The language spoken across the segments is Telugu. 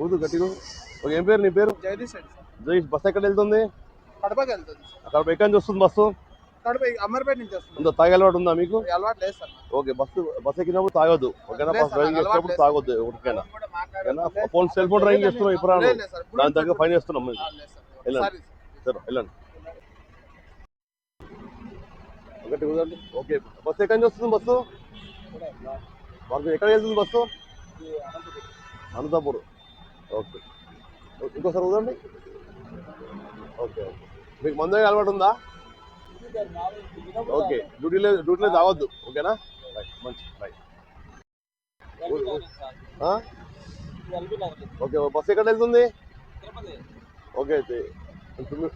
ఊదు గట్టిగా. ఓకే, ఏం పేరు నీ పేరు? జగదీష్. జగదీష్. బస్సు ఎక్కడ వెళ్తుంది? కడపకి వెళ్తుంది. కడప ఎక్కడి నుంచి వస్తుంది బస్సు? కడప అమర్పేట నుంచి వస్తుంది. ఉందా? తాగే అలవాటు ఉందా మీకు? అలవాటు లేదు సార్. ఓకే, బస్సు ఎక్కినప్పుడు తాగొద్దు, ఓకేనా? డ్రైవింగ్ చేసినప్పుడు తాగొద్దు ఎవరికైనా. ఫోన్ సెల్ ఫోన్ డ్రైవింగ్ చేస్తున్నాం ఇప్పుడు దాని తగ్గ ఫైన్ చేస్తున్నాం. వెళ్ళండి సార్, వెళ్ళండి. ఒకటి కుదరండి. ఓకే, బస్సు ఎక్కడి నుంచి వస్తుంది బస్సు? మాకు ఎక్కడ వెళ్తుంది బస్సు? అనంతపురం. ఓకే, ఇంకోసారి కుదరండి. ఓకే ఓకే, మీకు మందు అలవాటు ఉందా? ఓకే, డ్యూటీలో తాగొద్దు, ఓకేనా? రైట్, మంచి రైట్. ఓకే, బస్సు ఎక్కడ వెళ్తుంది? ఓకే,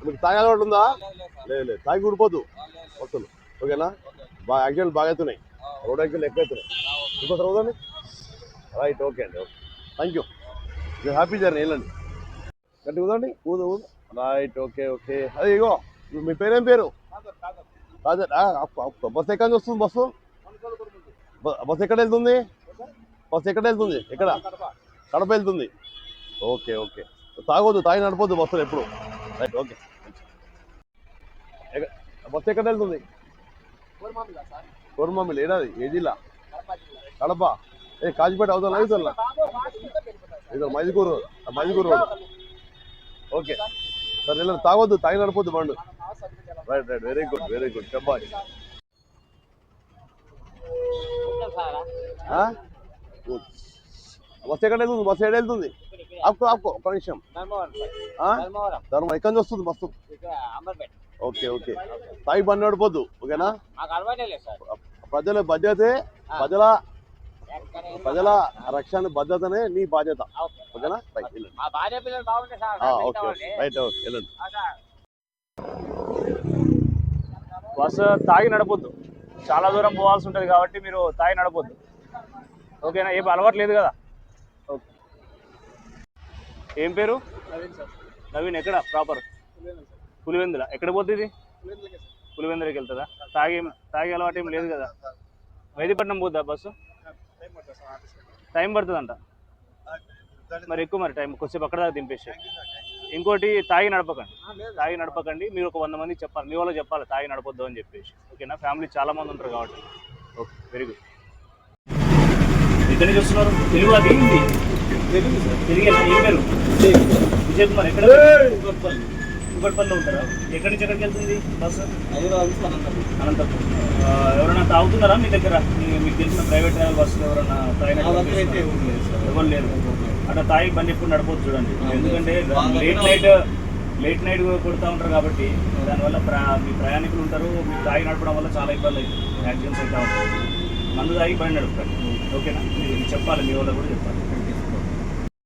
మీకు తాగే అలవాటు ఉందా? లేదు, తాగి ఊడిపోద్దు బస్సులు, ఓకేనా? బాగా యాక్సిడెంట్లు బాగా అవుతున్నాయి, రోడ్ యాక్సిడెంట్లు ఎక్కువ అవుతున్నాయి. ఇంకోసారి కుదరండి. రైట్, ఓకే అండి, ఓకే, థ్యాంక్ యూ. మీరు హ్యాపీ జర్నీ, వెళ్ళండి. గట్టి కుదరండి, ఊదు. Right, okay okay. అదే ఇగో, మీ పేరేం పేరు? బస్సు ఎక్కడి నుంచి వస్తుంది బస్సు? బస్సు ఎక్కడ వెళ్తుంది? ఎక్కడ? కడప వెళ్తుంది. ఓకే ఓకే, తాగొద్దు, తాగి నడపొద్దు బస్సులు ఎప్పుడు. Right, okay. బస్సు ఎక్కడ వెళ్తుంది? కోరమామిలి. ఏడాది ఏ జిల్లా? కడప. కాజిపేట అవుతా అవుతుందా? ఇది మైదుకూరు రోడ్. ఓకే సార్, వెళ్ళండి. తాగొద్దు, తాగి నడపొద్దు బండు. రైట్, వెరీ గుడ్ చెప్పాలి. బస్సు ఎక్కడ వెళ్తుంది? బస్సు ఏడు వెళ్తుంది? ఆపుకో ఒక నిమిషం. ధర్మం ఎక్కడి నుంచి వస్తుంది బస్సు? ఓకే ఓకే, తాగి బండి నడపొద్దు, ఓకేనా? ప్రజల బాధ్యతే, ప్రజల రక్షణ భద్రతనే నీ బాధ్యత, ఓకేనా? రైట్, ఓకే రైట్, ఓకే, వెళ్ళండి. బస్సు తాగి నడపొద్దు, చాలా దూరం పోవాల్సి ఉంటుంది కాబట్టి మీరు తాగి నడపొద్దు, ఓకేనా? ఏం అలవాటు లేదు కదా? ఓకే. ఏం పేరు? నవీన్. ఎక్కడ ప్రాపర్? పులివెందుల. ఎక్కడ పోతుంది? పులివెందులకి వెళ్తుందా? తాగే అలవాటు ఏం లేదు కదా? మెహదీపట్నం పోద్దా బస్సు? టైం పడుతుందంట మరి, ఎక్కువ మరి టైం కొద్దిసేపు అక్కడ దాకా దింపేసి. ఇంకోటి, తాగి నడపకండి. మీరు ఒక 100 మందికి చెప్పాలి, మీ వాళ్ళు చెప్పాలి తాగి నడపొద్దు అని చెప్పేసి, ఓకేనా? ఫ్యామిలీ చాలా మంది ఉంటారు కాబట్టి. Okay, very good. ఎక్కడి నుంచి వస్తున్నారు? తెలుగు అది హిందీ? తెలుగేనా? ఏం పేరు? విజయ్ కుమార్. ఎక్కడ? కుకట్పల్లిలో ఉంటారా? ఎక్కడి నుంచి ఎక్కడికి వెళ్తుంది బస్సు? అనంతపురం. ఎవరైనా తాగుతున్నారా మీ దగ్గర? మీకు తెలిసిన ప్రైవేట్ ట్రావెల్ బస్సులు ఎవరైనా ఎవరు లేరు? అట్లా తాగి బండి ఎప్పుడు నడపొద్దు చూడండి, ఎందుకంటే లేట్ నైట్ కొడుతూ ఉంటారు కాబట్టి దానివల్ల మీ ప్రయాణికులు ఉంటారు. మీరు తాగి నడపడం వల్ల చాలా ఇబ్బంది అవుతుంది, యాక్సిడెంట్స్ అవుతూ ఉంటాయి. మందు తాగి బండి నడుపుతారు, ఓకేనా? మీరు చెప్పాలి, మీ వాళ్ళు కూడా చెప్పాలి.